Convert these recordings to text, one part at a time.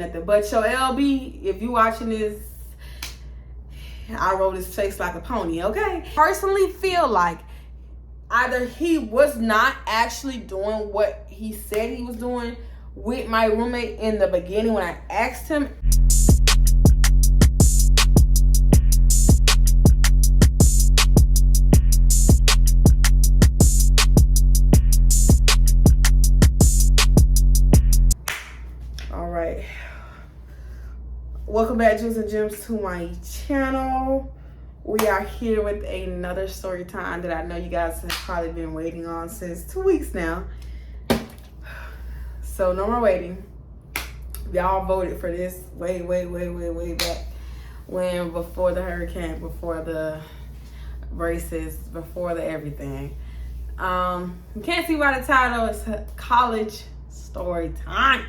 nothing. But your LB, if you watching this, I rode his face like a pony, okay? Personally feel like either he was not actually doing what he said he was doing with my roommate in the beginning when I asked him. All right. Welcome back, Jews and Jems, to my channel. We are here with another story time that I know you guys have probably been waiting on since 2 weeks now. So no more waiting. Y'all voted for this way back when, before the hurricane, before the braces, before the everything. You can't see by the title, it's college story time.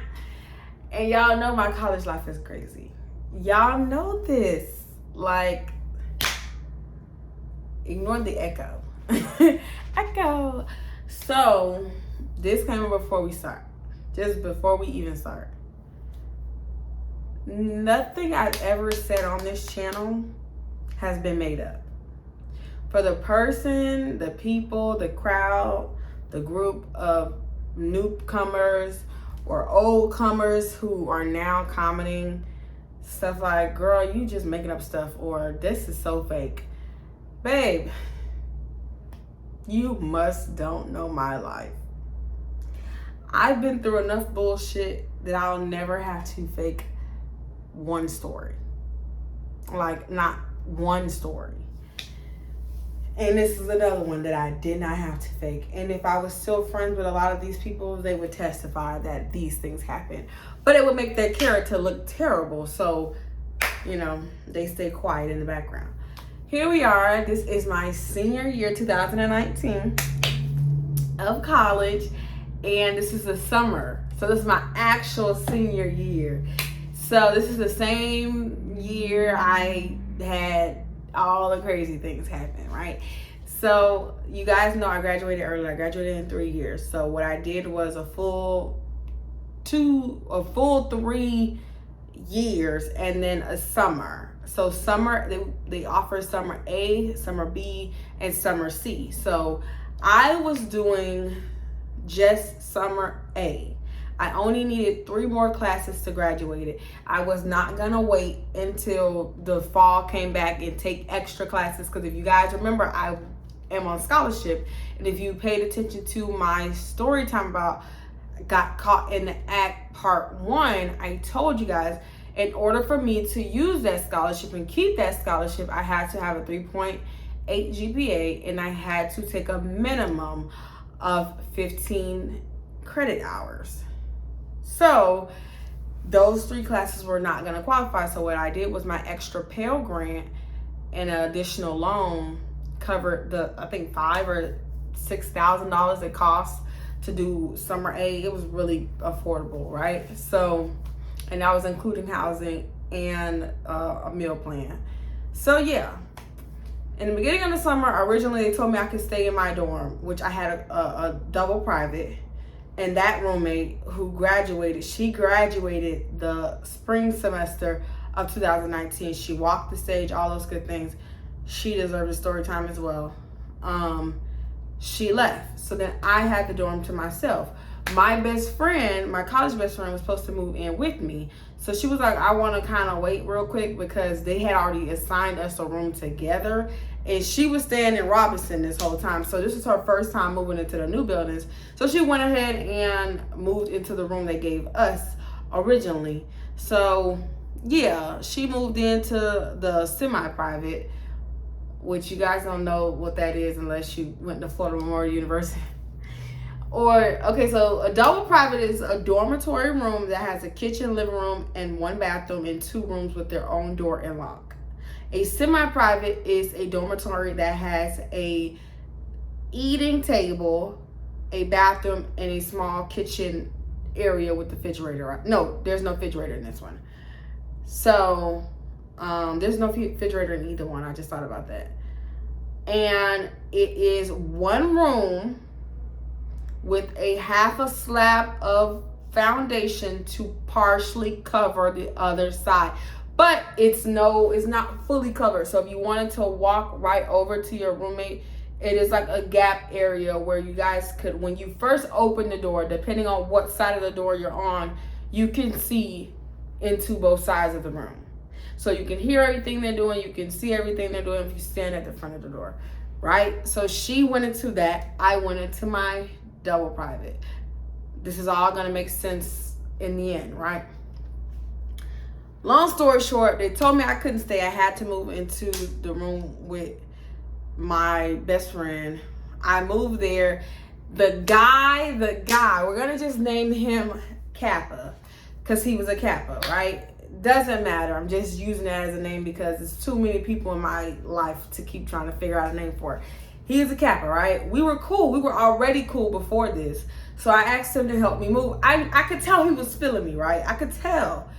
And y'all know my college life is crazy. Y'all know this. Like, ignore the echo. Echo. So, this came before we start. Just before we even start. Nothing I've ever said on this channel has been made up. For the person, the people, the crowd, the group of newcomers or old comers who are now commenting stuff like, girl, you just making up stuff, or this is so fake. Babe, you must don't know my life. I've been through enough bullshit that I'll never have to fake one story. Like, not one story. And this is another one that I did not have to fake. And if I was still friends with a lot of these people, they would testify that these things happen. But it would make their character look terrible. So, you know, they stay quiet in the background. Here we are. This is my senior year, 2019, of college. And this is the summer. So this is my actual senior year. So this is the same year I had all the crazy things happen, right? So you guys know I graduated early. I graduated in 3 years. So what I did was a full 3 years and then a summer. So summer, they offer summer A, summer B, and summer C. So I was doing just summer A. I only needed 3 more classes to graduate it. I was not gonna wait until the fall came back and take extra classes, because if you guys remember, I am on scholarship. And if you paid attention to my story time about got caught in the act part 1, I told you guys, in order for me to use that scholarship and keep that scholarship, I had to have a 3.8 GPA, and I had to take a minimum of 15 credit hours. So those 3 classes were not going to qualify. So what I did was my extra Pell Grant and an additional loan covered the, I think, $5,000 or $6,000 it cost to do summer A. It was really affordable, right? So, and that was including housing and a meal plan. So yeah, in the beginning of the summer, originally they told me I could stay in my dorm, which I had a double private. And that roommate who graduated, she graduated the spring semester of 2019. She walked the stage, all those good things. She deserved a story time as well. She left. So then I had the dorm to myself. My best friend, my college best friend, was supposed to move in with me. So she was like, I want to kind of wait real quick because they had already assigned us a room together. And she was staying in Robinson this whole time. So this was her first time moving into the new buildings. So she went ahead and moved into the room they gave us originally. So yeah, she moved into the semi-private, which you guys don't know what that is unless you went to Florida Memorial University. Okay, so a double private is a dormitory room that has a kitchen, living room, and 1 bathroom, and 2 rooms with their own door and lock. A semi-private is a dormitory that has a eating table, a bathroom, and a small kitchen area with the refrigerator. No, there's no refrigerator in this one. So, there's no refrigerator in either one. I just thought about that. And it is 1 room with a half a slab of foundation to partially cover the other side. But it's not fully covered. So if you wanted to walk right over to your roommate, it is like a gap area where you guys could, when you first open the door, depending on what side of the door you're on, you can see into both sides of the room. So you can hear everything they're doing. You can see everything they're doing if you stand at the front of the door, right? So she went into that. I went into my double private. This is all going to make sense in the end, right? Long story short, they told me I couldn't stay. I had to move into the room with my best friend. I moved there. The guy, we're going to just name him Kappa because he was a Kappa, right? Doesn't matter. I'm just using that as a name because there's too many people in my life to keep trying to figure out a name for. He is a Kappa, right? We were cool. We were already cool before this. So I asked him to help me move. I could tell he was feeling me, right? I could tell.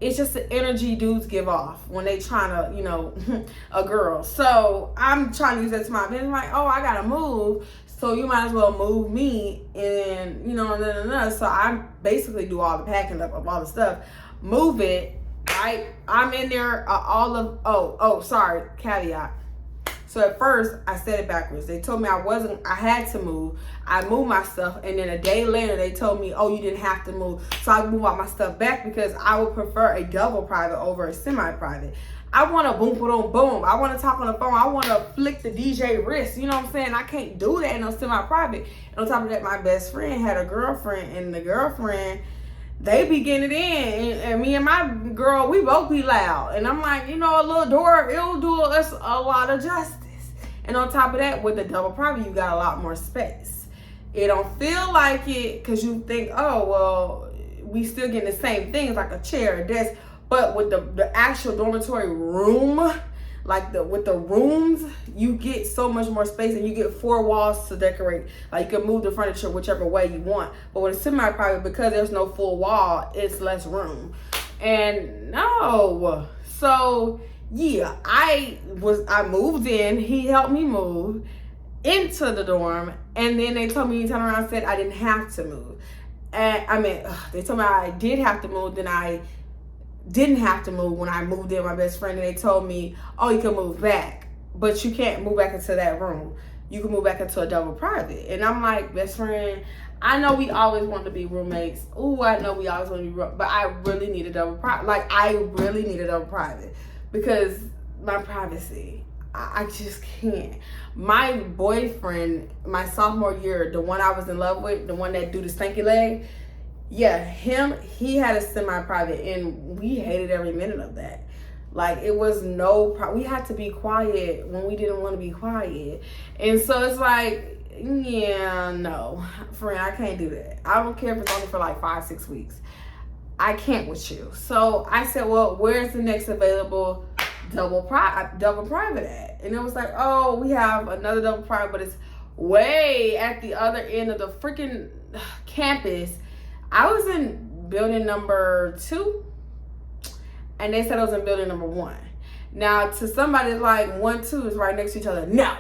It's just the energy dudes give off when they trying to, a girl. So I'm trying to use that to my advantage. I'm like, oh, I got to move. So you might as well move me and, So I basically do all the packing up of all the stuff. Move it, right? I'm in there sorry, caveat. So at first, I said it backwards. They told me I had to move. I moved my stuff, and then a day later, they told me, oh, you didn't have to move. So I moved all my stuff back because I would prefer a double private over a semi-private. I want to boom, boom, boom. I want to talk on the phone. I want to flick the DJ wrist. You know what I'm saying? I can't do that in a semi-private. And on top of that, my best friend had a girlfriend, and the girlfriend, they be getting it in, and me and my girl, we both be loud. And I'm like, a little door, it'll do us a lot of justice. And on top of that, with the double private, you got a lot more space. It don't feel like it because you think, oh, well, we still getting the same things like a chair, a desk. But with the actual dormitory room, with the rooms, you get so much more space and you get 4 walls to decorate. Like you can move the furniture whichever way you want. But with a semi-private, because there's no full wall, it's less room. And no. So yeah, I moved in. He helped me move into the dorm. And then they told me, he turned around and said I didn't have to move. And they told me I did have to move. Then I didn't have to move when I moved in with my best friend, and they told me, oh, you can move back, but you can't move back into that room. You can move back into a double private. And I'm like, best friend, I know we always want to be roommates. Ooh, I know we always want to be but I really need a double private. I really need a double private because my privacy, I just can't. My boyfriend, my sophomore year, the one I was in love with, the one that do the stanky leg, yeah, he had a semi-private, and we hated every minute of that. It was we had to be quiet when we didn't want to be quiet. And so it's like, yeah, no, friend, I can't do that. I don't care if it's only for 5-6 weeks. I can't with you. So I said, well, where's the next available double private at? And it was like, oh, we have another double private, but it's way at the other end of the freaking campus. I was in building number 2, and they said I was in building number 1. Now, to somebody like 1, 2 is right next to each other. No.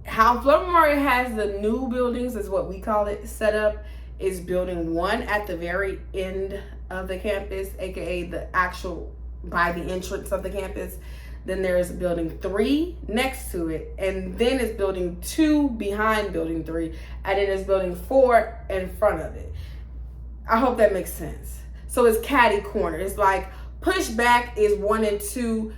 How Florida Memorial has the new buildings is what we call it set up is building 1 at the very end of the campus, aka the actual by the entrance of the campus. Then there's building 3 next to it. And then it's building 2 behind building 3. And then there's building 4 in front of it. I hope that makes sense. So it's catty corner. It's like push back is 1 and 2.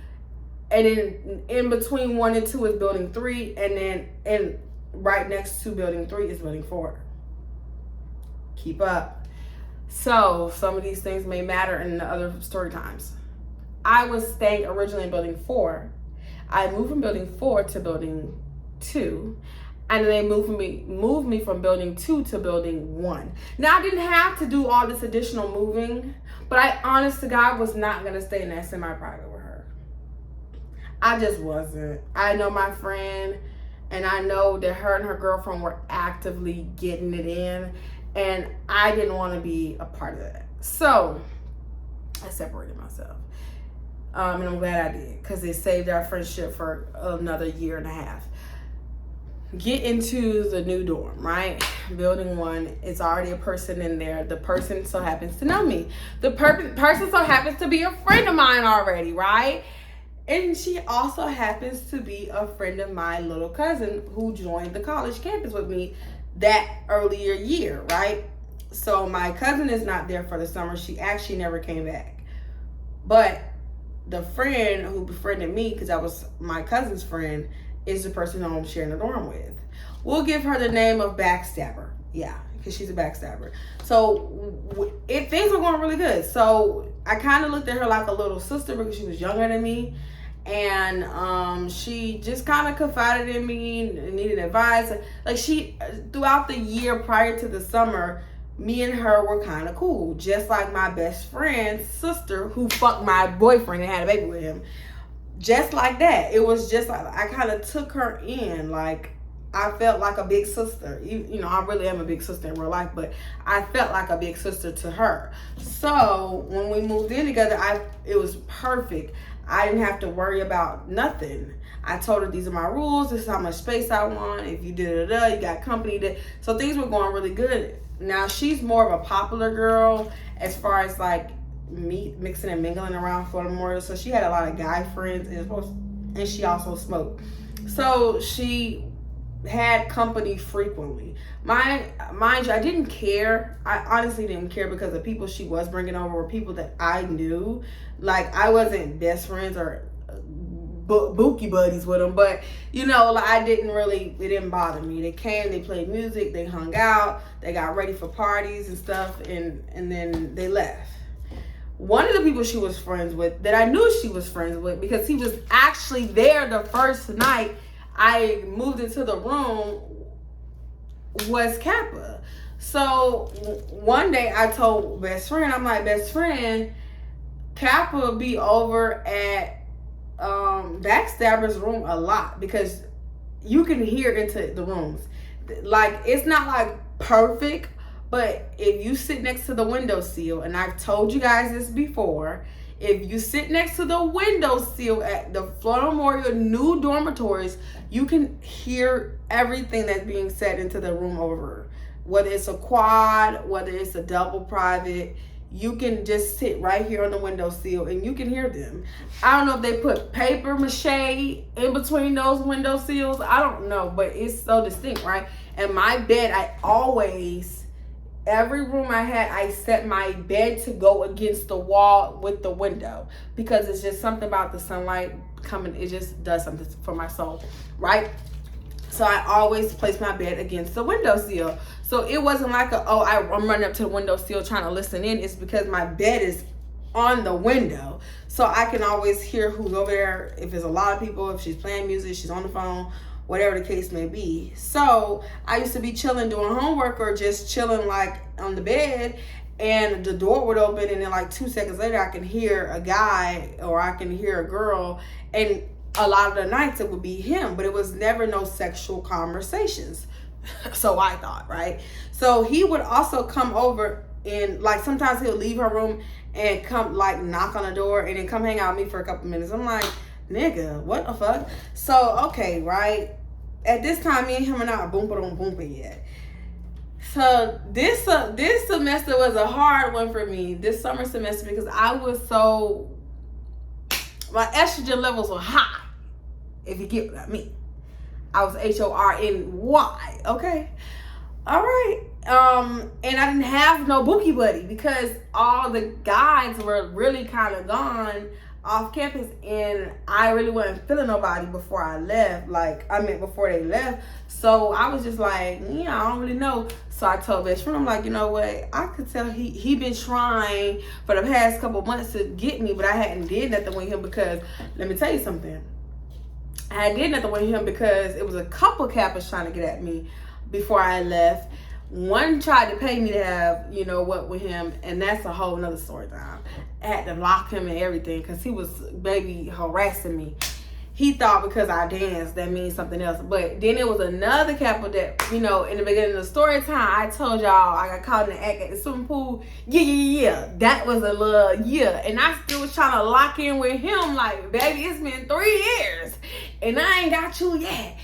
And then in between 1 and 2 is building 3. And then right next to building 3 is building 4. Keep up. So some of these things may matter in the other story times. I was staying originally in building 4. I moved from building 4 to building 2. And then they moved me from building 2 to building 1. Now, I didn't have to do all this additional moving, but I, honest to God, was not going to stay in that semi-private with her. I just wasn't. I know my friend, and I know that her and her girlfriend were actively getting it in, and I didn't want to be a part of that. So I separated myself. And I'm glad I did, because it saved our friendship for another year and a half. get into the new dorm, right? Building 1, it's already a person in there. The person so happens to know me. The person so happens to be a friend of mine already, right? And she also happens to be a friend of my little cousin who joined the college campus with me that earlier year, right? So my cousin is not there for the summer. She actually never came back. But the friend who befriended me, because that was my cousin's friend, is the person who I'm sharing the dorm with. We'll give her the name of Backstabber. Yeah, because she's a backstabber. So things were going really good. So I kind of looked at her like a little sister because she was younger than me. And she just kind of confided in me and needed advice. Like throughout the year prior to the summer, me and her were kind of cool. Just like my best friend's sister who fucked my boyfriend and had a baby with him. Just like that. It was just like, I kind of took her in. Like, I felt like a big sister. You know, I really am a big sister in real life, but I felt like a big sister to her. So when we moved in together, it was perfect. I didn't have to worry about nothing. I told her, these are my rules. This is how much space I want. If you you got company. So things were going really good. Now, she's more of a popular girl as far as like mixing and mingling around Florida Memorial. So she had a lot of guy friends, and she also smoked. So she had company frequently. Mind you, I didn't care. I honestly didn't care because the people she was bringing over were people that I knew. Like, I wasn't best friends or bookie buddies with them, but you know, like, it didn't bother me. They came, they played music, they hung out, they got ready for parties and stuff, and then they left. One of the people she was friends with, that I knew she was friends with, because he was actually there the first night I moved into the room, was Kappa. So one day I told best friend, I'm like, best friend, Kappa be over at Backstabber's room a lot, because you can hear into the rooms. Like, it's not like perfect, but if you sit next to the windowsill, and I've told you guys this before, if you sit next to the windowsill at the Florida Memorial new dormitories, you can hear everything that's being said into the room over. Whether it's a quad, whether it's a double private, you can just sit right here on the windowsill and you can hear them. I don't know if they put paper mache in between those windowsills. I don't know, but it's so distinct, right? And my bed, every room I had, I set my bed to go against the wall with the window, because it's just something about the sunlight coming. It just does something for my soul, right? So I always place my bed against the windowsill. So it wasn't like I'm running up to the windowsill trying to listen in. It's because my bed is on the window. So I can always hear who's over there. If there's a lot of people, if she's playing music, she's on the phone, whatever the case may be. So I used to be chilling doing homework, or just chilling like on the bed, and the door would open, and then like 2 seconds later I can hear a guy or I can hear a girl, and a lot of the nights it would be him, but it was never no sexual conversations. So I thought, right? So he would also come over, and like sometimes he'll leave her room and come like knock on the door and then come hang out with me for a couple minutes. I'm like, nigga, what the fuck? So, okay, right? At this time, me and him are not boompa yet. So this semester was a hard one for me, this summer semester, because my estrogen levels were high, if you get what I mean. I was HORNY, okay? All right. And I didn't have no bookie buddy, because all the guys were really kind of gone off campus, and I really wasn't feeling nobody before I left. Before they left. So I was just like, yeah, I don't really know. So I told best friend, I'm like, you know what? I could tell he been trying for the past couple months to get me, but I hadn't did nothing with him, because let me tell you something. I did nothing with him because it was a couple Kappas trying to get at me before I left. One tried to pay me to have, you know what, with him, and that's a whole nother story time. I had to lock him and everything because he was baby harassing me. He thought because I danced that means something else. But then there was another couple that, you know, in the beginning of the story time, I told y'all I got caught in the act at the swimming pool. Yeah. That was a little and I still was trying to lock in with him, like, baby, it's been 3 years and I ain't got you yet.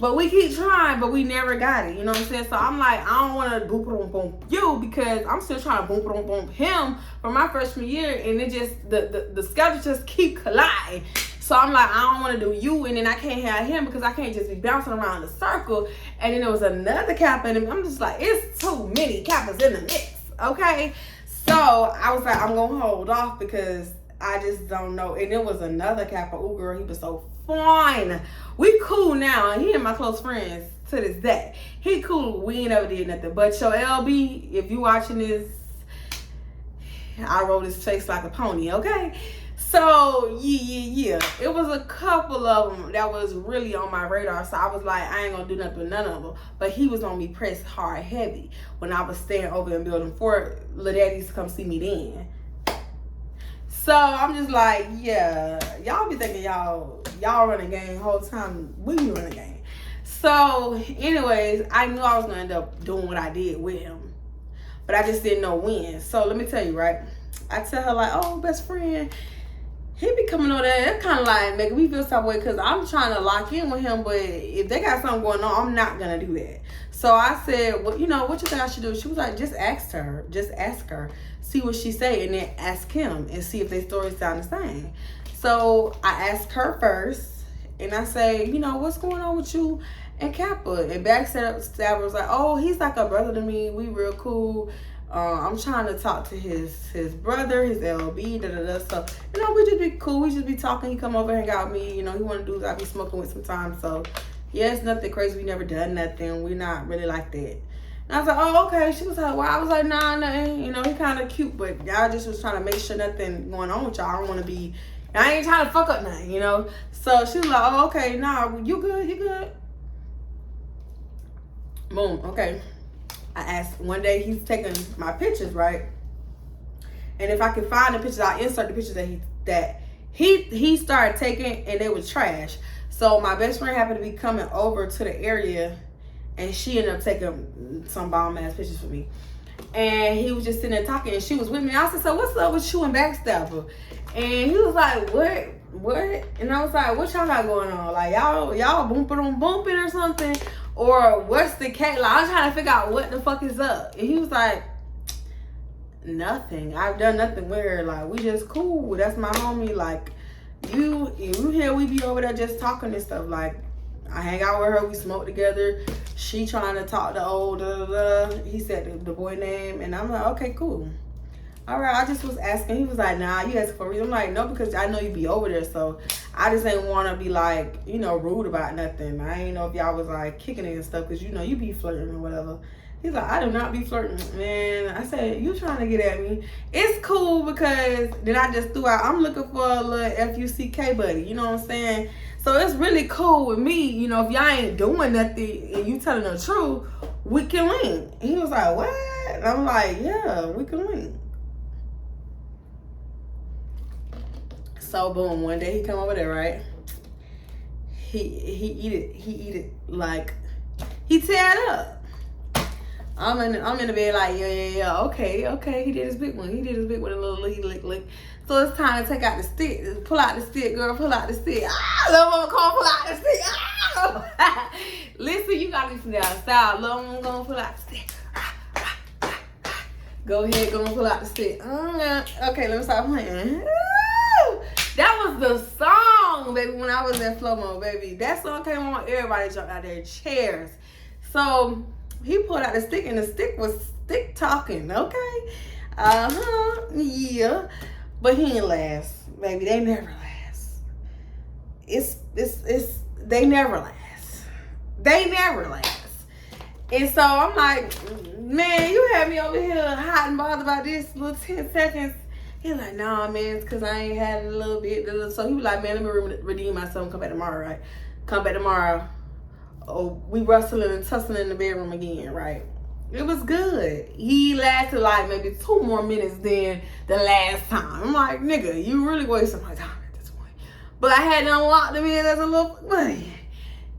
But we keep trying, but we never got it. You know what I'm saying? So I'm like, I don't want to boom, boom, boom you because I'm still trying to boom, boom, boom him from my freshman year. And it just, the schedules just keep colliding. So I'm like, I don't want to do you, and then I can't have him because I can't just be bouncing around the circle. And then there was another Kappa, and I'm just like, it's too many Kappas in the mix, okay? So I was like, I'm going to hold off because I just don't know. And there was another Kappa. Oh, girl, he was so fine. We cool now, and he and my close friends to this day. He cool. We ain't ever did nothing. But your LB, if you watching this, I rolled his face like a pony, okay? So, yeah. It was a couple of them that was really on my radar. So I was like, I ain't gonna do nothing with none of them. But he was on me pressed hard, heavy. When I was staying over in Building 4, Lil Daddy used to come see me then. So I'm just like, yeah, y'all be thinking y'all run a game the whole time. We be running a game. So, anyways, I knew I was gonna end up doing what I did with him. But I just didn't know when. So let me tell you, right? I tell her like, oh, best friend, he be coming over there. It's kind of like making me feel some way because I'm trying to lock in with him. But if they got something going on, I'm not going to do that. So I said, well, you know, what you think I should do? She was like, just ask her. Just ask her. See what she say. And then ask him and see if their stories sound the same. So I asked her first. And I say, you know, what's going on with you and Kappa? And Backstabber was like, oh, he's like a brother to me. We real cool. I'm trying to talk to his brother, his LB, So, you know, we just be cool. We just be talking. He come over and hang out with me. You know, he want to do I be smoking with sometimes. So, yeah, it's nothing crazy. We never done nothing. We not really like that. And I was like, oh, okay. She was like, well, I was like, nah, nothing. You know, he kind of cute. But y'all just was trying to make sure nothing going on with y'all. I don't want to be, I ain't trying to fuck up nothing, you know. So, she was like, oh, okay. Nah, you good? You good? Boom. Okay. I asked one day, he's taking my pictures, right? And if I can find the pictures, I'll insert the pictures that he started taking, and they were trash. So my best friend happened to be coming over to the area, and she ended up taking some bomb ass pictures for me. And he was just sitting there talking, and she was with me. I said, so what's up with you and Backstabber? And he was like, what? And I was like, what y'all got going on? Like y'all bumping or something? Or what's the case? Like, I'm trying to figure out what the fuck is up. And he was like, nothing. I've done nothing with her. Like, we just cool. That's my homie. Like, you here, we be over there just talking and stuff. Like, I hang out with her. We smoke together. She trying to talk to old, he said the boy name. And I'm like, okay, cool. All right, I just was asking. He was like, nah, you asking for a reason. I'm like, no, because I know you be over there. So I just ain't want to be like, you know, rude about nothing. I ain't know if y'all was like kicking it and stuff because, you know, you be flirting or whatever. He's like, I do not be flirting, man. I said, you trying to get at me. It's cool because then I just threw out, I'm looking for a little FUCK buddy. You know what I'm saying? So it's really cool with me. You know, if y'all ain't doing nothing and you telling the truth, we can link. He was like, what? And I'm like, yeah, we can link. So boom, one day he come over there, right? He eat it like he tear it up. I'm in the bed like yeah. Okay. He did his big one. He a little lick. So it's time to take out the stick. Pull out the stick, girl. Pull out the stick. Little mama come pull out the stick. Listen, you gotta listen to that style. Little mama gonna pull out the stick. Go ahead, go and pull out the stick. Okay, let me stop playing. That was the song, baby, when I was in flow mode, baby. That song came on, everybody jumped out their chairs. So he pulled out the stick, and the stick was stick talking, okay? Yeah. But he didn't last, baby. They never last. They never last. They never last. And so I'm like, man, you had me over here hot and bothered about this little 10 seconds. He's like, nah, man, it's because I ain't had it a little bit. So he was like, man, let me redeem myself and come back tomorrow, right? Come back tomorrow. Oh, we wrestling and tussling in the bedroom again, right? It was good. He lasted like maybe 2 more minutes than the last time. I'm like, nigga, you really wasting my time at this point. But I had to unlock them in as a little buddy.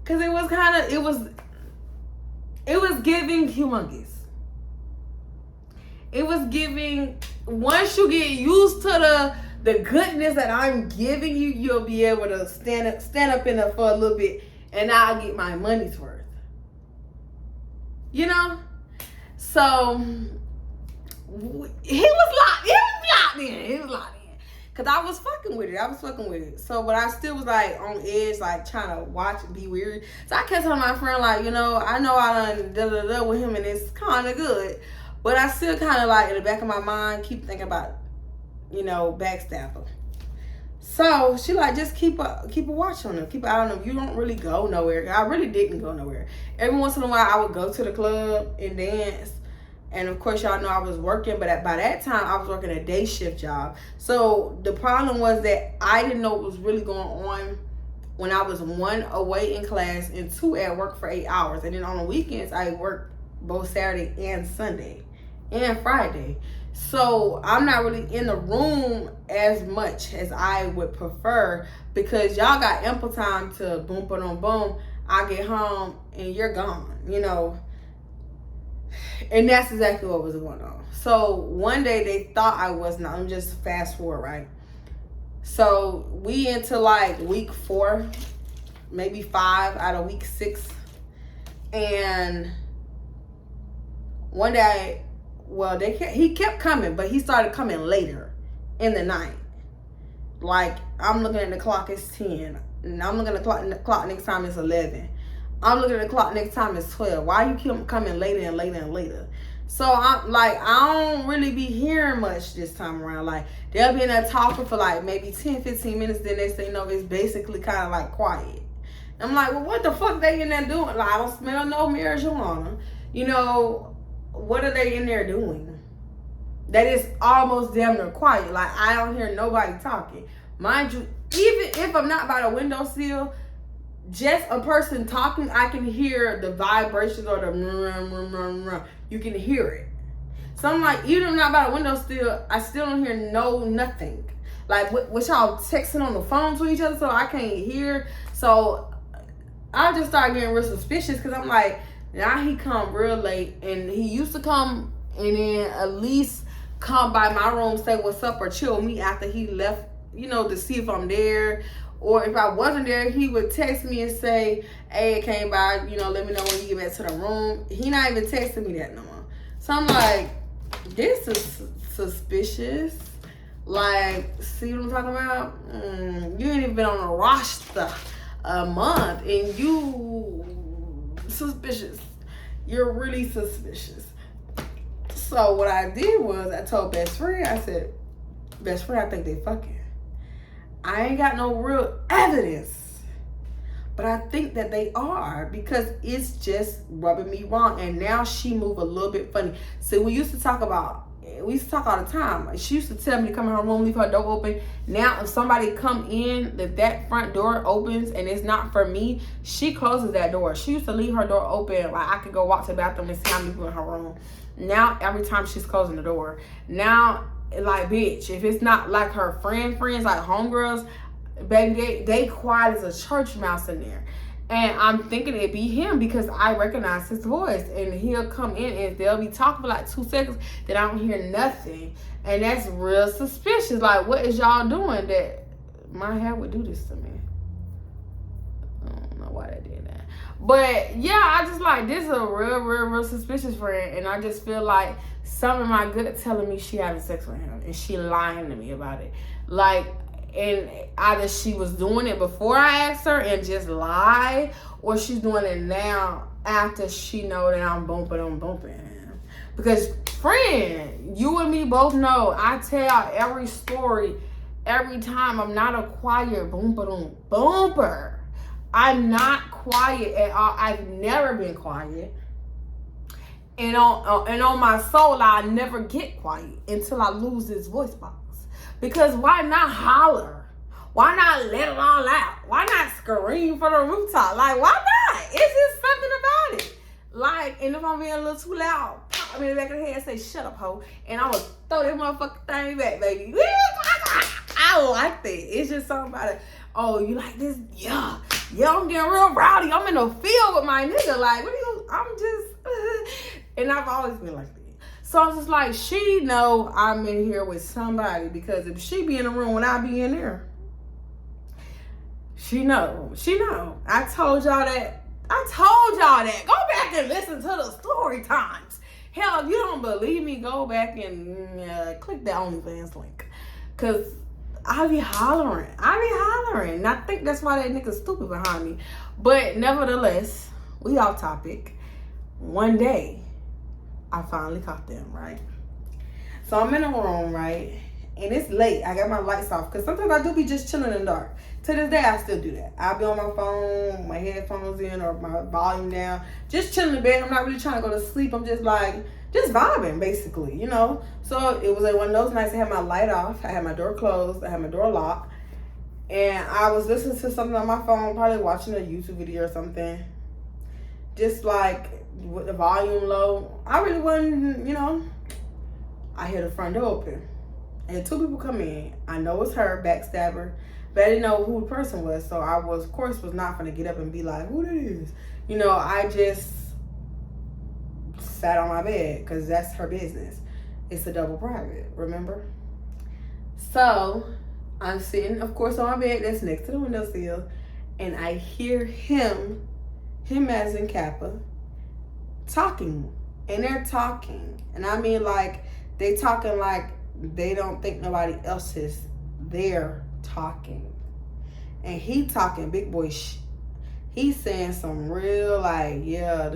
Because it was kind of, it was giving humongous. It was giving, once you get used to the goodness that I'm giving you, you'll be able to stand up in there for a little bit and I get my money's worth. You know? So he was locked in. Cause I was fucking with it. So, but I still was like on edge, like trying to watch and be weird. So I kept telling my friend, like, you know, I know I done with him and it's kind of good. But I still kind of like in the back of my mind keep thinking about, you know, backstabber. So she like, just keep a watch on him, keep an eye on him. You don't really go nowhere. I really didn't go nowhere. Every once in a while I would go to the club and dance. And of course y'all know I was working, but by that time I was working a day shift job. So the problem was that I didn't know what was really going on when I was 1, away in class and 2, at work for 8 hours. And then on the weekends I worked both Saturday and Sunday and Friday. So I'm not really in the room as much as I would prefer, because y'all got ample time to boom, boom, boom. I get home and you're gone, you know. And that's exactly what was going on. So one day they thought I was not. I'm just fast forward, right? So we into like week 4, maybe 5 out of week 6. And one day, well, he kept coming, but he started coming later in the night. Like, I'm looking at the clock, it's 10. And I'm looking at the clock next time, it's 11. I'm looking at the clock next time, it's 12. Why you keep coming later and later and later? So I'm like, I don't really be hearing much this time around. Like, they'll be in there talking for like maybe 10, 15 minutes. Then they say, no, it's basically kind of like quiet. I'm like, well, what the fuck they in there doing? Like, I don't smell no marijuana. You know, what are they in there doing? That is almost damn near quiet. Like, I don't hear nobody talking. Mind you, even if I'm not by the windowsill, just a person talking, I can hear the vibrations or the you can hear it. So I'm like, even if I'm not by the window I still don't hear nothing. Like, what y'all texting on the phone to each other, so I can't hear. So I just started getting real suspicious, because I'm like, now he come real late, and he used to come and then at least come by my room, say what's up, or chill with me after he left, you know, to see if I'm there. Or if I wasn't there, he would text me and say, hey, it came by, you know, let me know when you get back to the room. He not even texting me that no more. So I'm like, this is suspicious. Like, see what I'm talking about? You ain't even been on a roster a month, and you suspicious. You're really suspicious. So what I did was, I told best friend, I said, best friend, I think they fucking. I ain't got no real evidence, but I think that they are, because it's just rubbing me wrong. And now she move a little bit funny. So we used to talk all the time. She used to tell me to come in her room, leave her door open. Now if somebody come in, that front door opens and it's not for me, she closes that door. She used to leave her door open, like I could go walk to the bathroom and see how many people in her room. Now every time she's closing the door. Now, like, bitch, if it's not like her friends, like homegirls, baby, they quiet as a church mouse in there. And I'm thinking it'd be him, because I recognize his voice, and he'll come in and they'll be talking for like 2 seconds, then I don't hear nothing. And that's real suspicious. Like, what is y'all doing that my hair would do this to me? I don't know why they did that. But yeah, I just like, this is a real suspicious friend. And I just feel like something in my gut telling me she having sex with him, and she lying to me about it. Like, and either she was doing it before I asked her and just lie, or she's doing it now after she know that I'm bumping. Because friend, you and me both know, I tell every story every time. I'm not a quiet bumper. I'm not quiet at all. I've never been quiet. And on my soul, I never get quiet until I lose this voice box. Because why not holler? Why not let it all out? Why not scream from the rooftop? Like, why not? It's just something about it. Like, and if I'm being a little too loud, pop me in the back of the head and say, shut up, ho. And I would throw that motherfucking thing back, baby. I like that. It's just something about it. Oh, you like this? Yeah, I'm getting real rowdy. I'm in the field with my nigga. Like, I'm just, and I've always been like that. So I'm just like, she know I'm in here with somebody, because if she be in the room when I be in there, She know. I told y'all that. Go back and listen to the story times. Hell, if you don't believe me, go back and click the OnlyFans link. Cause I be hollering. And I think that's why that nigga stupid behind me. But nevertheless, we off topic. One day, I finally caught them, right? So I'm in a room, right? And it's late. I got my lights off. Because sometimes I do be just chilling in the dark. To this day, I still do that. I'll be on my phone, my headphones in, or my volume down. Just chilling in bed. I'm not really trying to go to sleep. I'm just vibing, basically, you know? So it was like one of those nights I had my light off. I had my door closed. I had my door locked. And I was listening to something on my phone, probably watching a YouTube video or something. Just like with the volume low. I really wasn't, you know. I hear the front door open. And two people come in. I know it's her, backstabber. But I didn't know who the person was. So I was, of course, was not going to get up and be like, who it is? You know, I just sat on my bed because that's her business. It's a double private, remember? So I'm sitting, of course, on my bed that's next to the windowsill. And I hear him as in Kappa, talking. And they're talking. And I mean, like, they talking like they don't think nobody else is there talking. And he talking big boy he's saying some real like, yeah,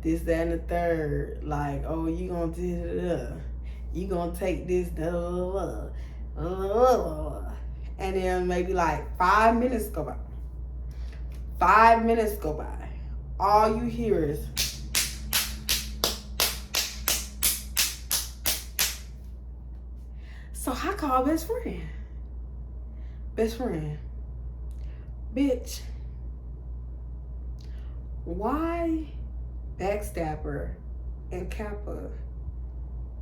this, that, and the third. Like, oh, you gonna do you gonna take this, and then maybe like 5 minutes go by. 5 minutes go by. All you hear is so I call best friend. Bitch, why backstabber and Kappa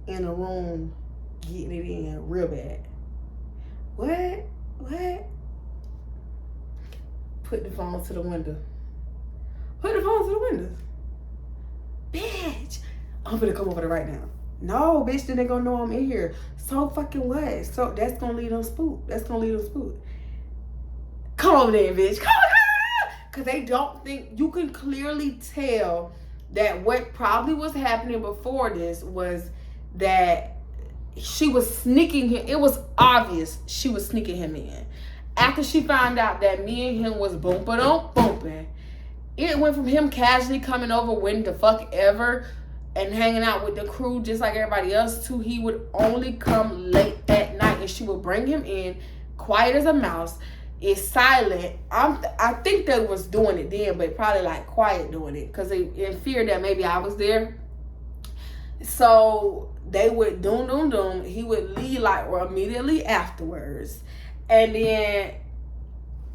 in a room getting it in real bad? What? Put the phone to the window. Bitch, I'm gonna come over there right now. No, bitch, then they gonna know I'm in here. So fucking what? So that's gonna lead them spook. Come over there, bitch. Come on. Because they don't think, you can clearly tell that what probably was happening before this was that she was sneaking him. It was obvious she was sneaking him in. After she found out that me and him was bumping, it went from him casually coming over when the fuck ever and hanging out with the crew just like everybody else to he would only come late at night and she would bring him in quiet as a mouse. It's silent. I think they was doing it then, but probably like quiet doing it because they in fear that maybe I was there. So they would doom. He would leave like or immediately afterwards, and then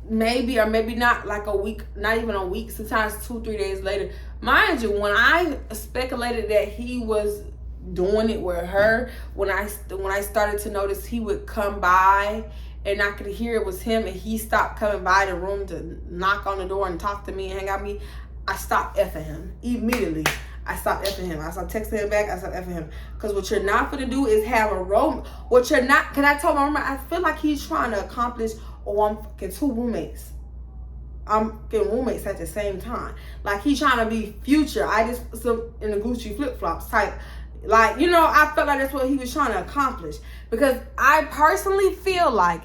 maybe or maybe not like a week, not even a week. Sometimes 2-3 days later. Mind you, when I speculated that he was doing it with her, when I started to notice he would come by. And I could hear it was him, and he stopped coming by the room to knock on the door and talk to me and hang out with me. I stopped effing him immediately. I stopped effing him. I stopped texting him back. I stopped effing him. Because what you're not going to do is have a room. What you're not, can I tell my roommate, I feel like he's trying to accomplish, I'm fucking 2 roommates. I'm getting roommates at the same time. Like he's trying to be future. I just some in the Gucci flip-flops type. Like, you know, I felt like that's what he was trying to accomplish. Because I personally feel like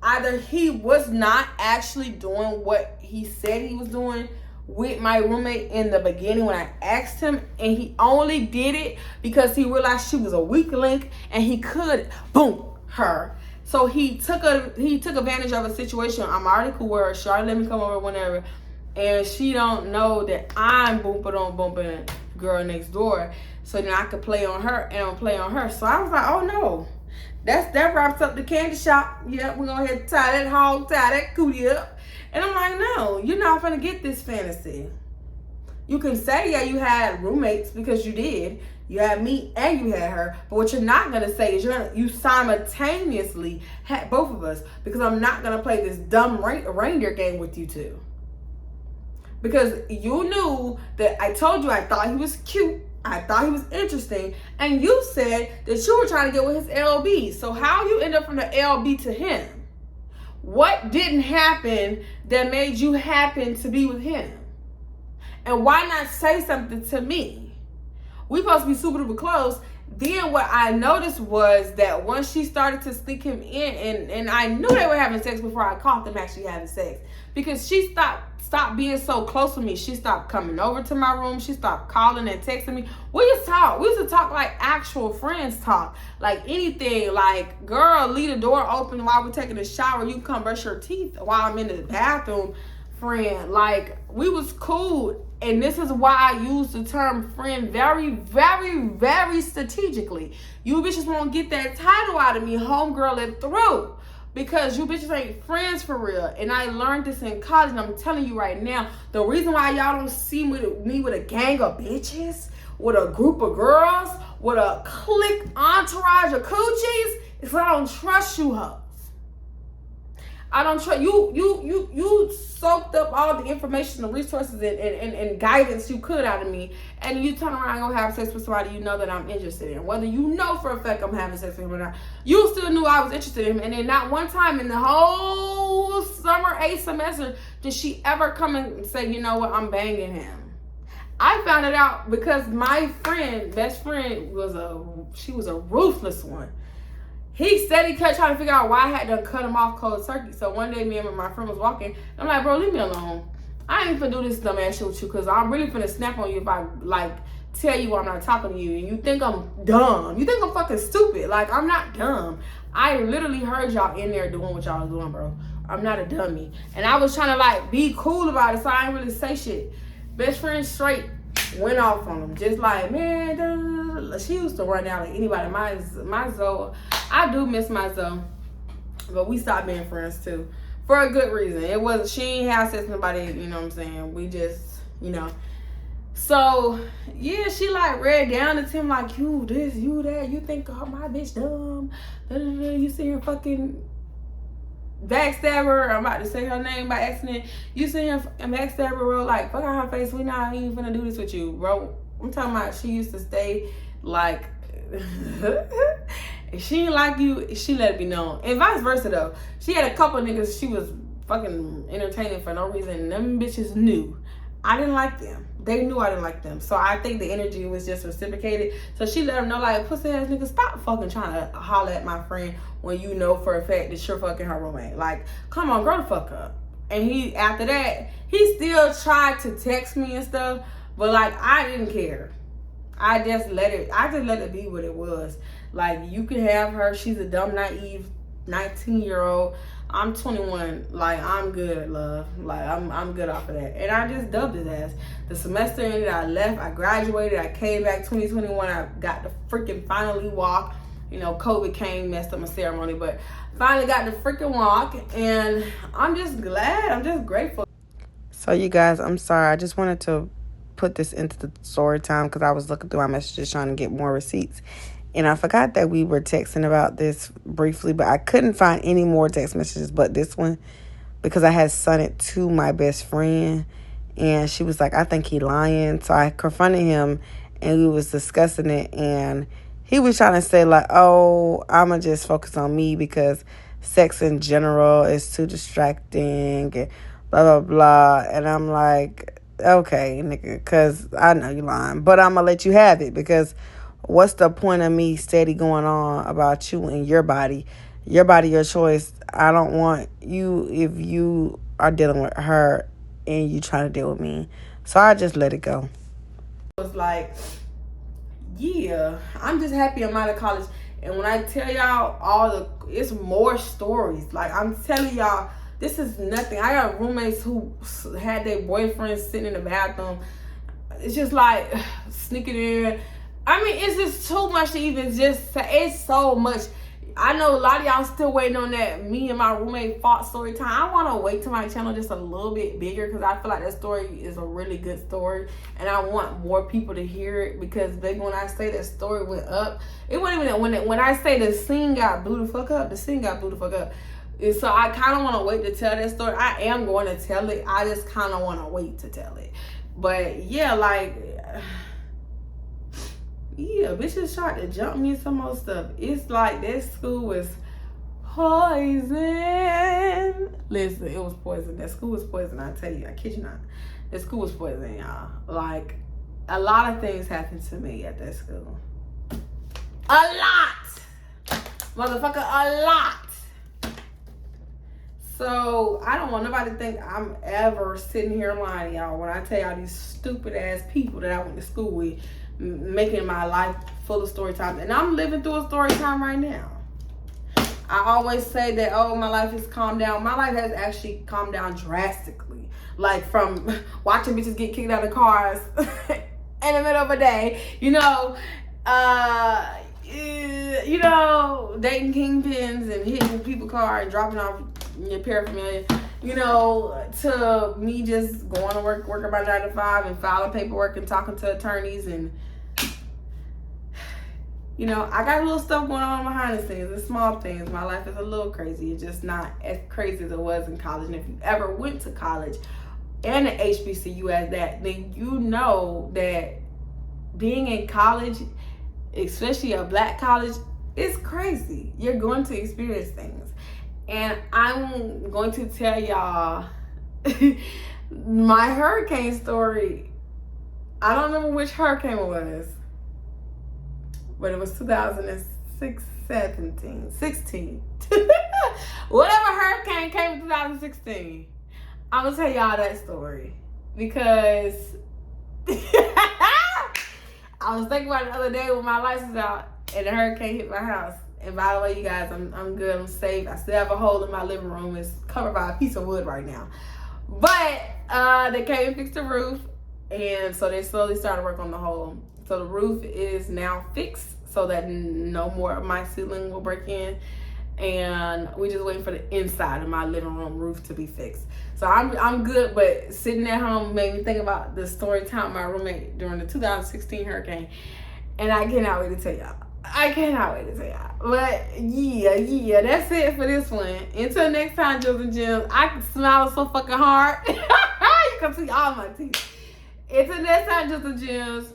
either he was not actually doing what he said he was doing with my roommate in the beginning when I asked him, and he only did it because he realized she was a weak link and he could boom her. So he took advantage of a situation. I'm already cool with her. Shaye let me come over whenever, and she don't know that I'm bumping girl next door. So then I could play on her and play on her. So I was like, oh no. That wraps up the candy shop. Yep, we're gonna head to tie that hog, tie that cootie up. And I'm like, no, you're not gonna get this fantasy. You can say, yeah, you had roommates because you did. You had me and you had her. But what you're not gonna say is you simultaneously had both of us, because I'm not gonna play this dumb reindeer game with you two. Because you knew that I told you I thought he was cute. I thought he was interesting, and you said that you were trying to get with his LB. So how you end up from the LB to him? What didn't happen that made you happen to be with him? And why not say something to me? We supposed to be super duper close. Then what I noticed was that once she started to sneak him in, and I knew they were having sex before I caught them actually having sex, because she stopped being so close with me. She stopped coming over to my room. She stopped calling and texting me. We used to talk. We used to talk like actual friends talk. Like anything. Like, girl, leave the door open while we're taking a shower. You can come brush your teeth while I'm in the bathroom, friend. Like, we was cool. And this is why I use the term friend very, very, very strategically. You bitches won't get that title out of me, homegirl, it through. Because you bitches ain't friends for real. And I learned this in college, and I'm telling you right now, the reason why y'all don't see me with a gang of bitches, with a group of girls, with a clique entourage of coochies, is because I don't trust you hoes. I don't trust you. You soaked up all the information and resources and guidance you could out of me, and you turn around and go have sex with somebody you know that I'm interested in. Whether you know for a fact I'm having sex with him or not, you still knew I was interested in him. And then not one time in the whole summer 8 semester did she ever come and say, you know what, I'm banging him. I found it out because my best friend was a ruthless one. He said he kept trying to figure out why I had to cut him off cold turkey. So one day, me and my friend was walking. I'm like, bro, leave me alone. I ain't finna do this dumb ass shit with you, because I'm really finna snap on you if I, like, tell you I'm not talking to you. And you think I'm dumb. You think I'm fucking stupid. Like, I'm not dumb. I literally heard y'all in there doing what y'all was doing, bro. I'm not a dummy. And I was trying to, like, be cool about it, so I didn't really say shit. Best friend straight went off on him. Just like, man, she used to run out like anybody. My Zoe, I do miss my Zoe, but we stopped being friends too, for a good reason. It wasn't, she ain't have sex with nobody, you know what I'm saying? We just, you know. So, yeah, she like read down to him like, you this, you that, you think my bitch dumb, you see her fucking backstabber. I'm about to say her name by accident. You see her backstabber, bro, like, fuck out her face, we not even finna do this with you, bro. I'm talking about she used to stay like, if she didn't like you, she let it be known. And vice versa though. She had a couple of niggas she was fucking entertaining for no reason, and them bitches knew I didn't like them. They knew I didn't like them. So I think the energy was just reciprocated. So she let them know, like, pussy ass nigga, stop fucking trying to holler at my friend when you know for a fact that you're fucking her roommate. Like, come on, grow the fuck up. And he, after that, he still tried to text me and stuff, but like, I didn't care. I just let it be what it was. Like, you can have her. She's a dumb, naive 19-year-old. I'm 21. Like, I'm good, love. Like, I'm good off of that. And I just dubbed his ass. The semester ended. I left. I graduated. I came back 2021. I got to freaking finally walk. You know, COVID came, messed up my ceremony, but finally got to freaking walk. And I'm just glad. I'm just grateful. So, you guys, I'm sorry. I just wanted to put this into the story time because I was looking through my messages trying to get more receipts. And I forgot that we were texting about this briefly, but I couldn't find any more text messages but this one because I had sent it to my best friend. And she was like, I think he lying. So I confronted him and we was discussing it. And he was trying to say like, oh, I'm going to just focus on me because sex in general is too distracting and blah, blah, blah. And I'm like, okay, nigga, because I know you lying. But I'm going to let you have it because what's the point of me steady going on about you and your body? Your body, your choice. I don't want you if you are dealing with her and you trying to deal with me. So I just let it go. It was like, yeah, I'm just happy I'm out of college. And when I tell y'all it's more stories. Like, I'm telling y'all, this is nothing. I got roommates who had their boyfriends sitting in the bathroom. It's just like sneaking in. I mean, it's just too much to even just say. It's so much. I know a lot of y'all still waiting on that me and my roommate fought story time. I want to wait till my channel just a little bit bigger because I feel like that story is a really good story. And I want more people to hear it because, baby, when I say that story went up, it wasn't even, when I say the scene got blew the fuck up, the scene got blew the fuck up. And so I kind of want to wait to tell that story. I am going to tell it. I just kind of want to wait to tell it. But, yeah, like... yeah, bitches tried to jump me and some more stuff. It's like that school was, poison. Listen, it was poison. That school was poison, I tell you. I kid you not. That school was poison, y'all. Like, a lot of things happened to me at that school. A lot! Motherfucker, a lot! So, I don't want nobody to think I'm ever sitting here lying, y'all, when I tell y'all these stupid ass people that I went to school with, making my life full of story time. And I'm living through a story time right now. I always say that, oh, my life has calmed down. My life has actually calmed down drastically. Like, from watching bitches get kicked out of cars in the middle of a day, dating kingpins and hitting people's car and dropping off your paraphernalia, to me just going to work about 9 to 5 and filing paperwork and talking to attorneys and, I got a little stuff going on behind the scenes. It's small things. My life is a little crazy. It's just not as crazy as it was in college. And if you ever went to college and an HBCU as that, then you know that being in college, especially a black college, is crazy. You're going to experience things. And I'm going to tell y'all my hurricane story. I don't remember which hurricane it was, but it was 16. Whatever hurricane came in 2016. I'm going to tell y'all that story because I was thinking about it the other day when my lights was out and the hurricane hit my house. And by the way, you guys, I'm good. I'm safe. I still have a hole in my living room. It's covered by a piece of wood right now. But they came and fixed the roof. And so they slowly started work on the hole. So the roof is now fixed so that no more of my ceiling will break in. And we just waiting for the inside of my living room roof to be fixed. So I'm good, but sitting at home made me think about the story time my roommate during the 2016 hurricane. And I cannot wait to tell y'all. But yeah, that's it for this one. Until next time, Jews and Jems, I can smile so fucking hard. You can see all my teeth. Until next time, Jews and Jems.